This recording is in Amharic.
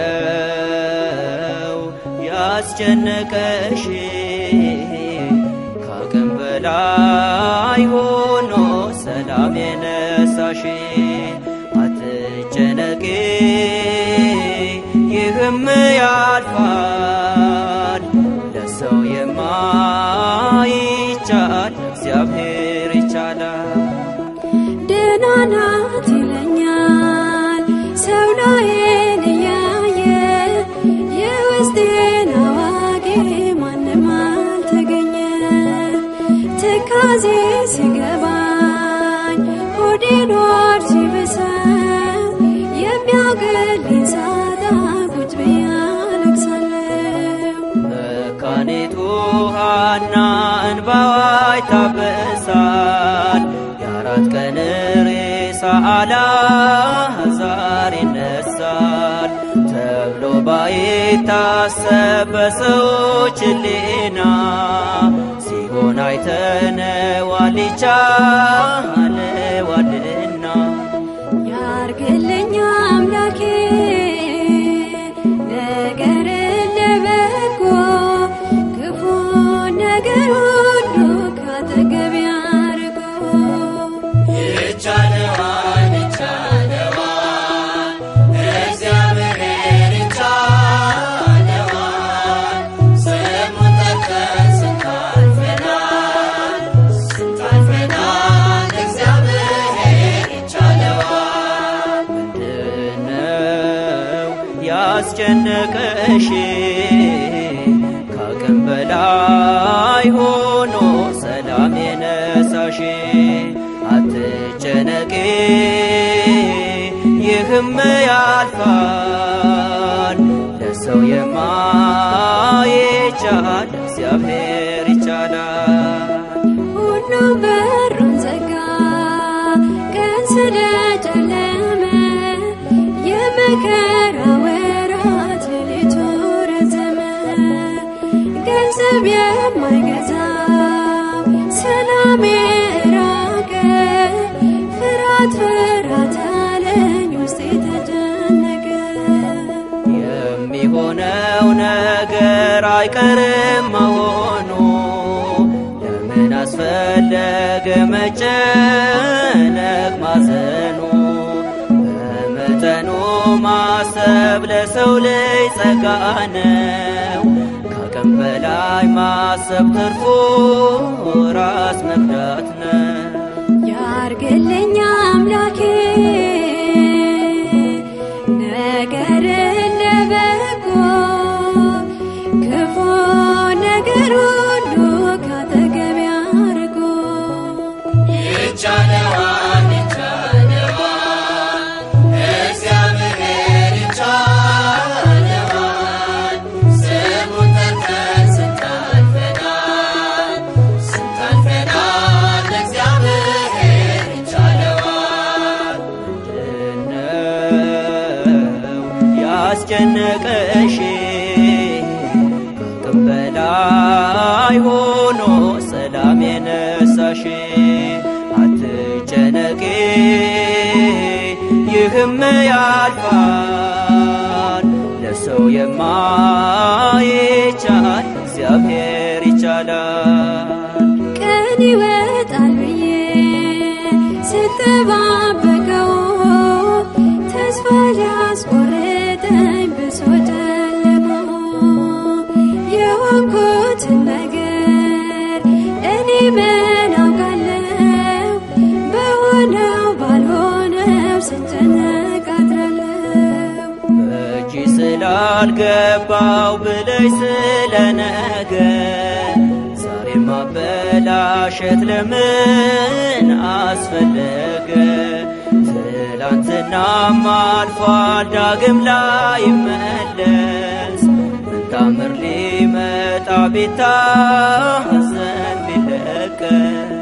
ምንድነው ያስጨነቀሽ ካቅም በላይ ሆኖ ሰላም የነሳሽ አትጨነቂ ይህም ያልፋል ለሰው የማይቻል እግዚአብሔር ይቻላል ደህና ናት ይለኛል ሰው ላይን እያየ የውስጤን አዋቂ ማንም አልተገኘ ትካዜ ሲገባኝ ሆዴን ወር ሲብሰኝ የሚያውቅልኝ ሳጣ ቁጭ ብዬ አለቅሳለሁ መካኒቱ ሐና እንባዋ ይታበሳል የአራት ቀን ሬሳ አልዓዛር ይነሳል ተብሎ ባይታሰብ በሰዎች ሕሊና ሲሆን አይተነዋል ይቻለዋልና ያርግልኝ አምላኬ ነገርን ለበጎ ክፉ ነገር ሁሉ ካጠገቤ አርቆ ይቻለዋል ይቻለዋል እግዚአብሔር ይቻለዋል ስሙን ጠርተን ስንታልፈናል እግዚአብሔር ይቻለዋል ምንድነው ያስጨነቀሽ ካቅም በላይ ሆኖ ሰላም የነሳሽ አትጨነቂ ይህም ያልፋል ለሰው የማይቻል እግዚአብሔር ይቻላል ሁሉ በሩን ዘጋ ቀን ስለጨለመ የመከራ ወራት ሌሊቱ ረዘመ ገንዘብ የማይገዛው ሰላሜ ራቀ ፍርሃት ፍርሃት አለኝ ውስጤ ተጨነቀ የሚሆነው ነገር አይቀርም መሆኑ ለምን አስፈለገ መጨነቅ ማዘኑ በመጠኑ ማሰብ ለሰው ልጅ ጸጋ ነው ካቅም በላይ ማሰብ ትርፉ ራስ መክዳት ነው ያርግልኝ አምላኬ ነገርን ለበጎ ክፉ ነገር ሁሉ ካጠገቤ አርቆ ይቻለዋል ይቻለዋል እግዚአብሔር ይቻለዋል ስሙን ጠርተን ስንታልፈናል እግዚአብሔር ይቻለዋል ምንድነው ያስጨነቀሽ ካቅም በላይ ሆኖ ሰላም የነሳሽ አትጨነቂ ይህም ያልፋል ለሰው የማይቻል እግዚአብሔር ይቻላል ቀን ይወጣል ብዬ ስጠባበቀው ተስፋ ሊያስቆርጠኝ ብሶ ጨለመው የሆንኩትን ነገር እኔ ምን አውቃለሁ በሆነው ባልሆነው ስጨነቅ አድራለሁ በእጅ ስላልገባው ብለሽ ስለነገ ዛሬ ማበላሸት ለምን አስፈለገ ትላንትናም አልፏል ዳግም ላይመለስ ምን ታምር ሊመጣ ቢታዘን ቢለቀስ